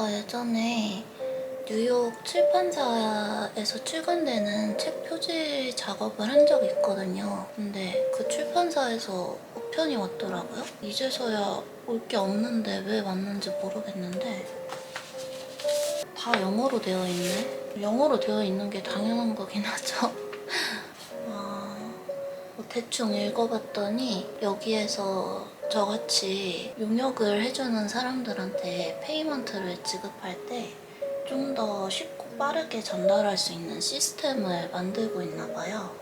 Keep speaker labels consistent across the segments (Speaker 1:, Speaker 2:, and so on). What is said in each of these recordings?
Speaker 1: 제가 예전에 뉴욕 출판사에서 출간되는 책 표지 작업을 한 적이 있거든요. 근데 그 출판사에서 우편이 왔더라고요. 이제서야 올 게 없는데 왜 왔는지 모르겠는데 다 영어로 되어 있네. 영어로 되어 있는 게 당연한 거긴 하죠. 뭐 대충 읽어봤더니 여기에서 저같이 용역을 해주는 사람들한테 페이먼트를 지급할 때 좀 더 쉽고 빠르게 전달할 수 있는 시스템을 만들고 있나 봐요.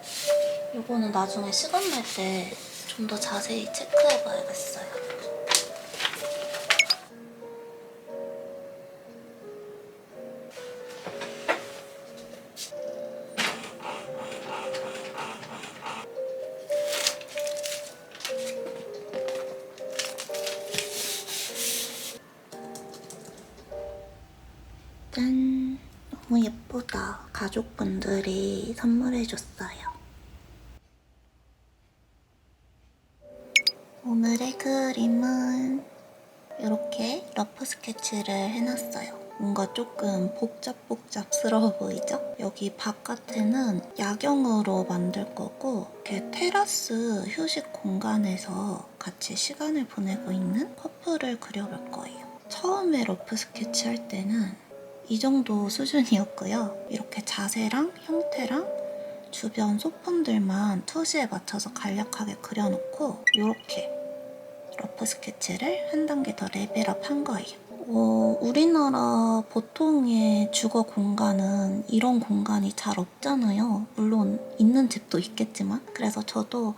Speaker 1: 이거는 나중에 시간 날 때 좀 더 자세히 체크해봐야겠어요. 짠! 너무 예쁘다. 가족분들이 선물해줬어요. 오늘의 그림은 이렇게 러프 스케치를 해놨어요. 뭔가 조금 복잡스러워 보이죠? 여기 바깥에는 야경으로 만들 거고 이렇게 테라스 휴식 공간에서 같이 시간을 보내고 있는 커플을 그려볼 거예요. 처음에 러프 스케치 할 때는 이 정도 수준이었고요. 이렇게 자세랑 형태랑 주변 소품들만 투시에 맞춰서 간략하게 그려놓고 이렇게 러프 스케치를 한 단계 더 레벨업 한 거예요. 우리나라 보통의 주거 공간은 이런 공간이 잘 없잖아요. 물론 있는 집도 있겠지만. 그래서 저도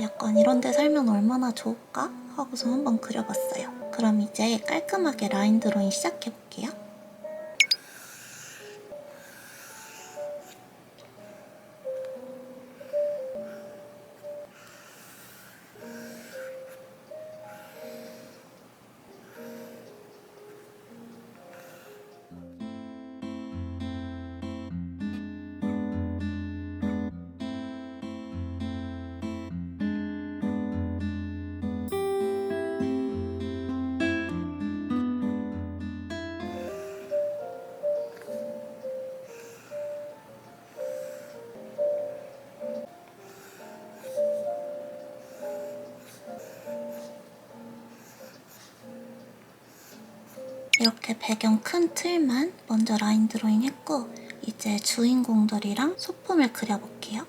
Speaker 1: 약간 이런 데 살면 얼마나 좋을까? 하고서 한번 그려봤어요. 그럼 이제 깔끔하게 라인 드로잉 시작해볼게요. 이렇게 배경 큰 틀만 먼저 라인 드로잉 했고 이제 주인공들이랑 소품을 그려볼게요.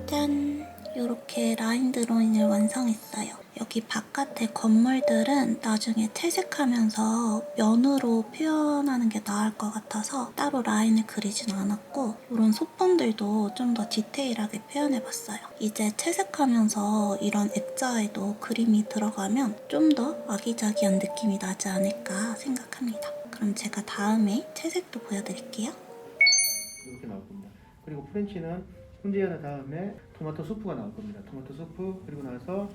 Speaker 1: 짠! 이렇게 라인 드로잉을 완성했어요. 여기 바깥의 건물들은 나중에 채색하면서 면으로 표현하는 게 나을 것 같아서 따로 라인을 그리진 않았고 이런 소품들도 좀 더 디테일하게 표현해봤어요. 이제 채색하면서 이런 액자에도 그림이 들어가면 좀 더 아기자기한 느낌이 나지 않을까 생각합니다. 그럼 제가 다음에 채색도 보여드릴게요.
Speaker 2: 이렇게 나올 겁니다. 그리고 프렌치는 훈제하는 다음에 토마토 수프가 나올 겁니다. 토마토 수프 그리고 나서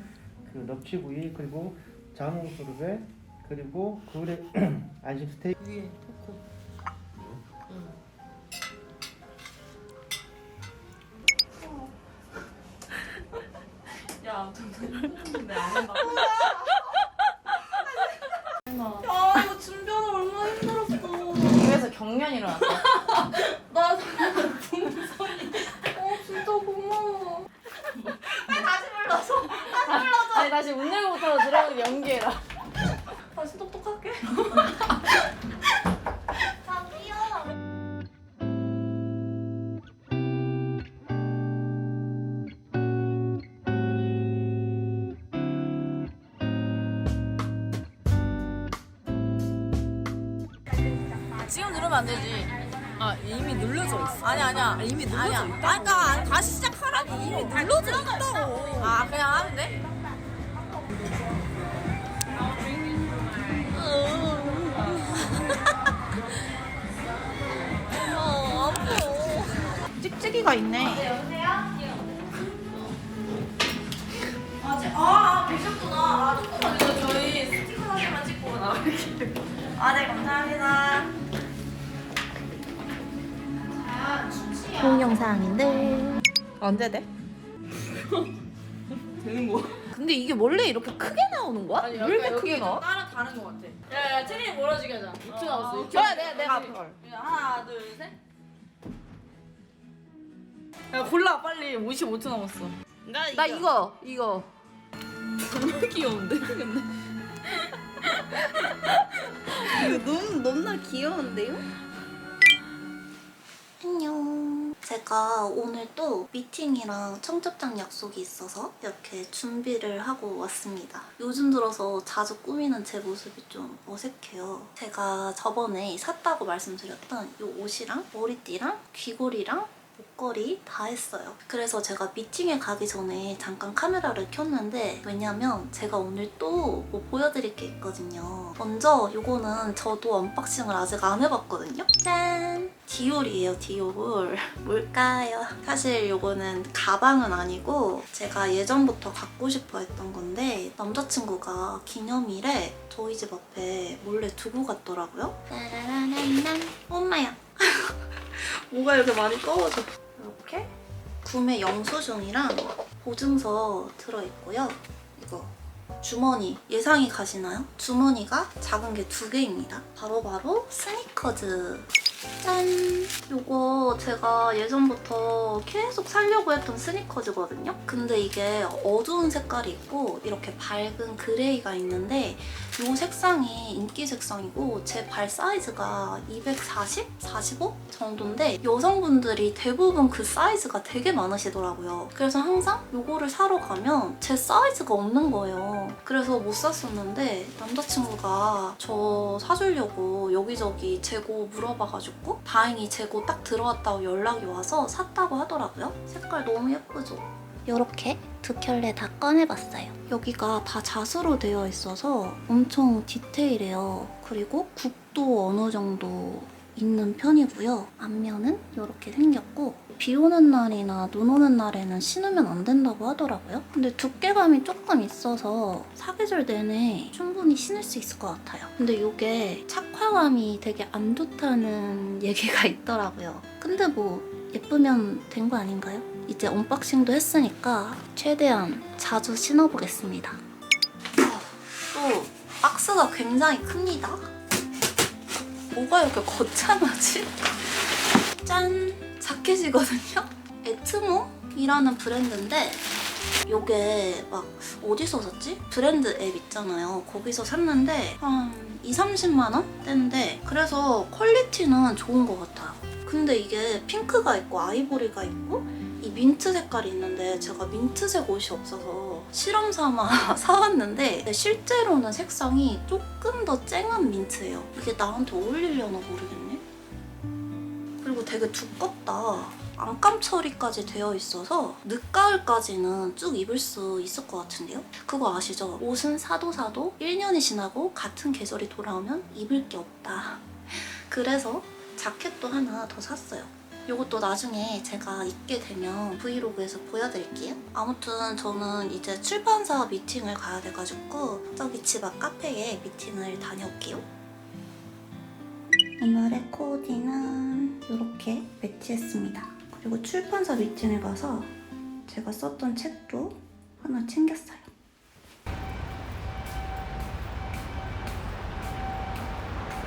Speaker 2: 그 넙치구이 그리고 자몽 소르베 그리고 그울에 안심 스테이크
Speaker 3: 위에 토크. 야, 근데 안 한다.
Speaker 1: 아 이거 준비하는 얼마나 힘들었어.
Speaker 3: 집에서 경련 일어났어.
Speaker 1: 나 진짜 고마워. 다시 불러줘.
Speaker 3: 아니 다시 오늘부터 들어오는 연기해라.
Speaker 1: 다시 똑똑할게. 자기야.
Speaker 3: 지금 누르면 안 되지. 아 이미 눌러져 있어. 아니야. 이미 눌러져 있다. 그러니까 다시 시작하라고. 이미 눌러져 있다고. 아 그냥 하면 돼? 아파.
Speaker 1: 찍찍이가 있네.
Speaker 3: 계셨구나. 조금만 이거 저희 스티커 사진만 찍고 나갈게요.
Speaker 1: 네 감사합니다. 동영상인데 언제 돼?
Speaker 3: 되는 거?
Speaker 1: 근데 이게 원래 이렇게 크게 나오는 거야?
Speaker 3: 아니,
Speaker 1: 왜 이렇게 크게 나와?
Speaker 3: 다른 다른 거 같아. 야야 체리 몰아주게 하자. 6초 남았어. 6초.
Speaker 1: 좋아, 내가 앞에 걸.
Speaker 3: 하나 둘 셋. 야 골라 빨리. 55초 남았어.
Speaker 1: 나 이거.
Speaker 3: 너무 귀여운데 근데.
Speaker 1: 이거 너무나 귀여운데요? 안녕. 제가 오늘 또 미팅이랑 청첩장 약속이 있어서 이렇게 준비를 하고 왔습니다. 요즘 들어서 자주 꾸미는 제 모습이 좀 어색해요. 제가 저번에 샀다고 말씀드렸던 이 옷이랑 머리띠랑 귀걸이랑 목걸이 다 했어요. 그래서 제가 미팅에 가기 전에 잠깐 카메라를 켰는데 왜냐면 제가 오늘 또 뭐 보여드릴 게 있거든요. 먼저 이거는 저도 언박싱을 아직 안 해봤거든요. 짠! 디올이에요, 디올. 뭘까요? 사실 이거는 가방은 아니고 제가 예전부터 갖고 싶어 했던 건데 남자친구가 기념일에 저희 집 앞에 몰래 두고 갔더라고요. 짜라라란란. 엄마야. 뭐가 이렇게 많이 꺼워져. 이렇게 구매 영수증이랑 보증서 들어있고요. 이거 주머니 예상이 가시나요? 주머니가 작은 게 2개입니다. 바로바로 스니커즈. 짠! 이거 제가 예전부터 계속 사려고 했던 스니커즈거든요? 근데 이게 어두운 색깔이 있고 이렇게 밝은 그레이가 있는데 이 색상이 인기 색상이고 제 발 사이즈가 240? 45 정도인데 여성분들이 대부분 그 사이즈가 되게 많으시더라고요. 그래서 항상 이거를 사러 가면 제 사이즈가 없는 거예요. 그래서 못 샀었는데 남자친구가 저 사주려고 여기저기 재고 물어봐가지고 다행히 재고 딱 들어왔다고 연락이 와서 샀다고 하더라고요. 색깔 너무 예쁘죠? 이렇게 2켤레 다 꺼내봤어요. 여기가 다 자수로 되어 있어서 엄청 디테일해요. 그리고 굽도 어느 정도 있는 편이고요. 앞면은 이렇게 생겼고 비 오는 날이나 눈 오는 날에는 신으면 안 된다고 하더라고요. 근데 두께감이 조금 있어서 사계절 내내 충분히 신을 수 있을 것 같아요. 근데 이게 착화감이 되게 안 좋다는 얘기가 있더라고요. 근데 뭐 예쁘면 된 거 아닌가요? 이제 언박싱도 했으니까 최대한 자주 신어보겠습니다. 또 박스가 굉장히 큽니다. 뭐가 이렇게 거창하지? 짠! 자켓이거든요? 에트모이라는 브랜드인데 이게 막 어디서 샀지? 브랜드 앱 있잖아요. 거기서 샀는데 한 20-30만 원대인데 그래서 퀄리티는 좋은 것 같아요. 근데 이게 핑크가 있고 아이보리가 있고 이 민트 색깔이 있는데 제가 민트색 옷이 없어서 실험 삼아 사왔는데 실제로는 색상이 조금 더 쨍한 민트예요. 이게 나한테 어울리려나 모르겠네. 그리고 되게 두껍다. 안감 처리까지 되어 있어서 늦가을까지는 쭉 입을 수 있을 것 같은데요? 그거 아시죠? 옷은 사도 1년이 지나고 같은 계절이 돌아오면 입을 게 없다. 그래서 자켓도 하나 더 샀어요. 이것도 나중에 제가 입게 되면 브이로그에서 보여드릴게요. 아무튼 저는 이제 출판사 미팅을 가야 돼가지고 저기 집 앞 카페에 미팅을 다녀올게요. 오늘의 코디는 이렇게 매치했습니다. 그리고 출판사 미팅을 가서 제가 썼던 책도 하나 챙겼어요.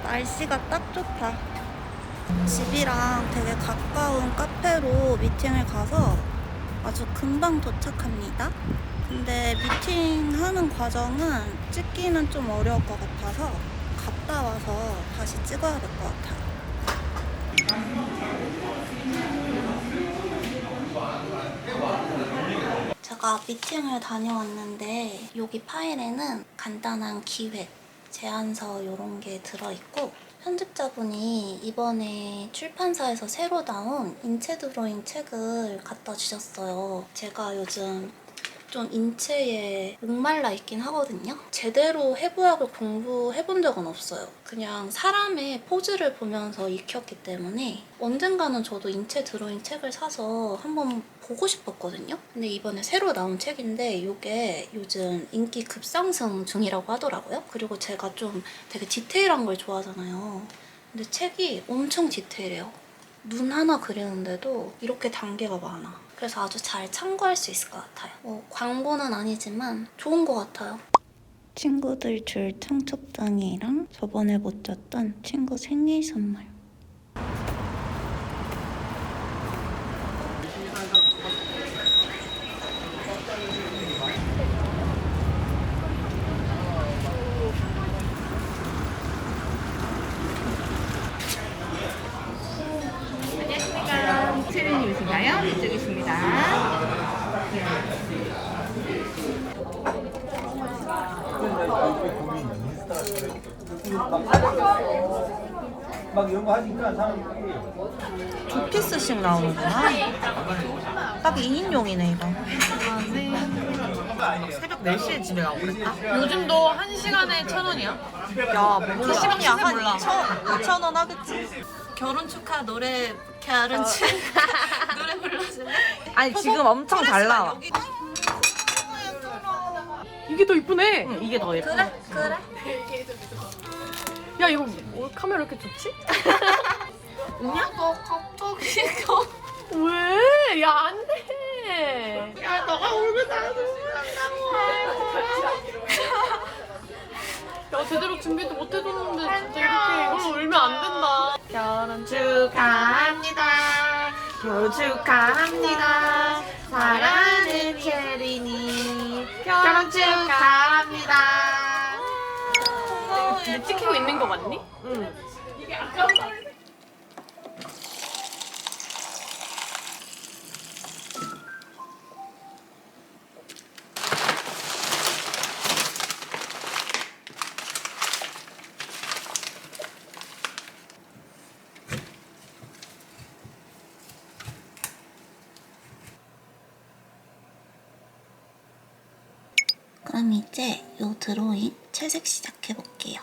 Speaker 1: 날씨가 딱 좋다. 집이랑 되게 가까운 카페로 미팅을 가서 아주 금방 도착합니다. 근데 미팅하는 과정은 찍기는 좀 어려울 것 같아서 갔다 와서 다시 찍어야 될 것 같아요. 제가 미팅을 다녀왔는데 여기 파일에는 간단한 기획, 제안서 이런 게 들어있고 편집자분이 이번에 출판사에서 새로 나온 인체 드로잉 책을 갖다 주셨어요. 제가 요즘 좀 인체에 목말라 있긴 하거든요. 제대로 해부학을 공부해본 적은 없어요. 그냥 사람의 포즈를 보면서 익혔기 때문에 언젠가는 저도 인체 드로잉 책을 사서 한번 보고 싶었거든요. 근데 이번에 새로 나온 책인데 이게 요즘 인기 급상승 중이라고 하더라고요. 그리고 제가 좀 되게 디테일한 걸 좋아하잖아요. 근데 책이 엄청 디테일해요. 눈 하나 그리는데도 이렇게 단계가 많아. 그래서 아주 잘 참고할 수 있을 것 같아요. 광고는 아니지만 좋은 것 같아요. 친구들 줄 청첩장이랑 저번에 못 줬던 친구 생일 선물.
Speaker 4: 체리님이신가요? 이쪽이십니다.
Speaker 2: 막 이런 거 하니까 사람이
Speaker 5: 2피스씩 나오는구나. 딱 2인용이네 이거. 새벽 4시에 집에 가고 그랬다?
Speaker 3: 요즘도 1시간에 1,000원이야.
Speaker 5: 야, 뭐 PC방이 한 2,000원 하겠지?
Speaker 1: 결혼 축하 노래 결혼 축하 노래 불러줄래?
Speaker 5: 아니 지금 엄청 잘 나와.
Speaker 3: 이게 더 이쁘네.
Speaker 5: 응, 이게 더 예뻐.
Speaker 1: 그래.
Speaker 3: 야, 이거 카메라 왜 이렇게 좋지?
Speaker 1: 야, 너 갑자기 이거.
Speaker 3: 왜? 야, 안 돼. 야, 너가 울고 나도 야, 제대로 준비도 못 해줬는데 진짜 이렇게 이걸로 울면 안 된다. 결혼
Speaker 5: 축하합니다. 결혼 축하합니다. 사랑하는 체리니 결혼 축하합니다.
Speaker 3: 근데 찍히고 있는 거 맞니?
Speaker 5: 응.
Speaker 1: 그럼 이제 요 드로잉 채색 시작해볼게요.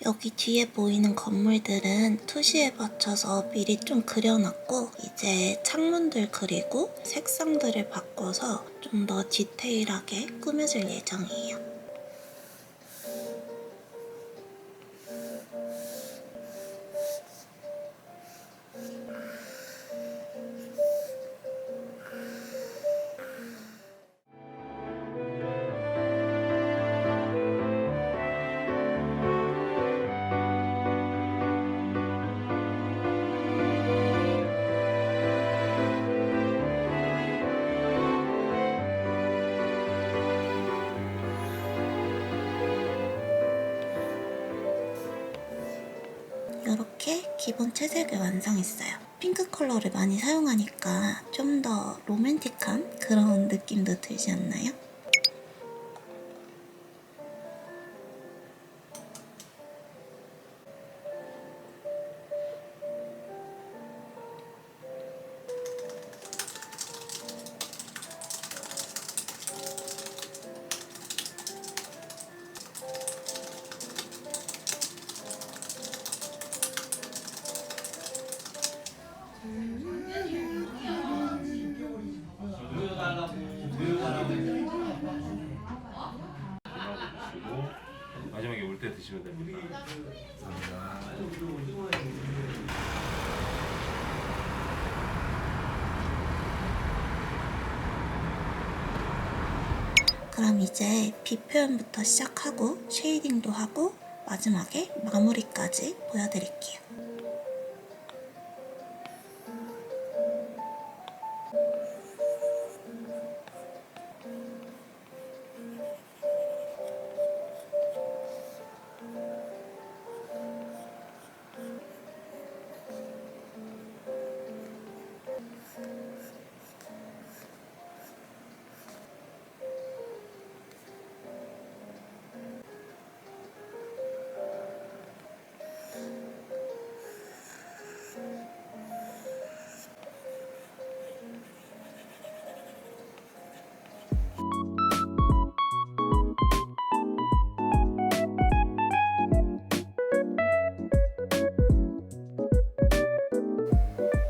Speaker 1: 여기 뒤에 보이는 건물들은 투시에 맞춰서 미리 좀 그려놨고 이제 창문들 그리고 색상들을 바꿔서 좀 더 디테일하게 꾸며줄 예정이에요. 이렇게 기본 채색을 완성했어요. 핑크 컬러를 많이 사용하니까 좀 더 로맨틱한 그런 느낌도 들지 않나요?
Speaker 6: 마지막에 올 때 드시면 됩니다.
Speaker 1: 그럼 이제 빛 표현부터 시작하고 쉐이딩도 하고 마지막에 마무리까지 보여드릴게요.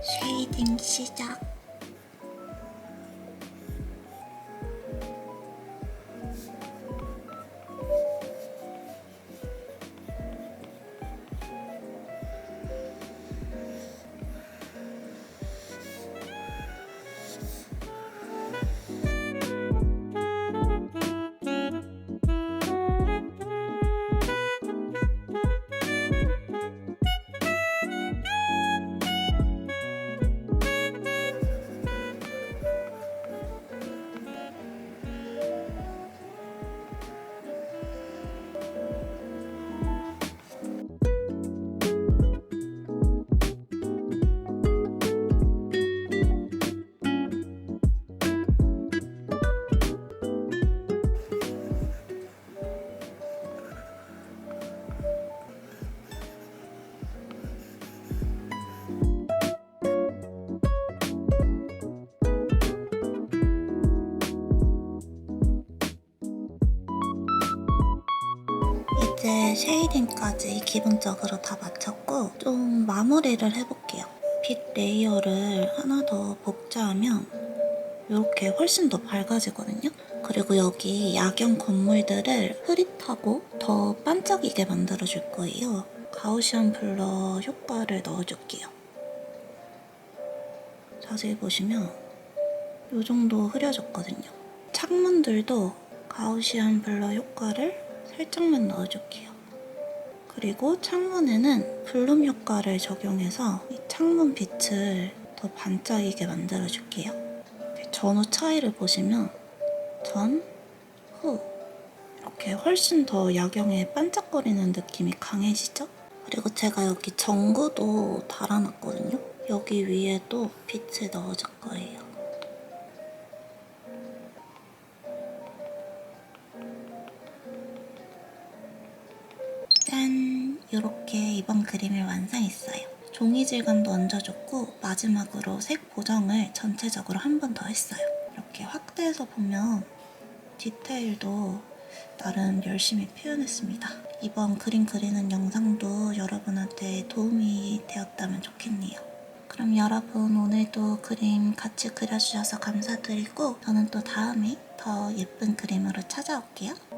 Speaker 1: 쉐이딩 시작. 이제 쉐이딩까지 기본적으로 다 마쳤고 좀 마무리를 해볼게요. 빛 레이어를 하나 더 복제하면 이렇게 훨씬 더 밝아지거든요. 그리고 여기 야경 건물들을 흐릿하고 더 반짝이게 만들어줄 거예요. 가우시안 블러 효과를 넣어줄게요. 자세히 보시면 이 정도 흐려졌거든요. 창문들도 가우시안 블러 효과를 살짝만 넣어줄게요. 그리고 창문에는 블룸 효과를 적용해서 이 창문 빛을 더 반짝이게 만들어줄게요. 전후 차이를 보시면 전, 후 이렇게 훨씬 더 야경에 반짝거리는 느낌이 강해지죠? 그리고 제가 여기 전구도 달아놨거든요. 여기 위에도 빛을 넣어줄 거예요. 짠! 이렇게 이번 그림을 완성했어요. 종이 질감도 얹어줬고 마지막으로 색 보정을 전체적으로 한 번 더 했어요. 이렇게 확대해서 보면 디테일도 나름 열심히 표현했습니다. 이번 그림 그리는 영상도 여러분한테 도움이 되었다면 좋겠네요. 그럼 여러분 오늘도 그림 같이 그려주셔서 감사드리고 저는 또 다음에 더 예쁜 그림으로 찾아올게요.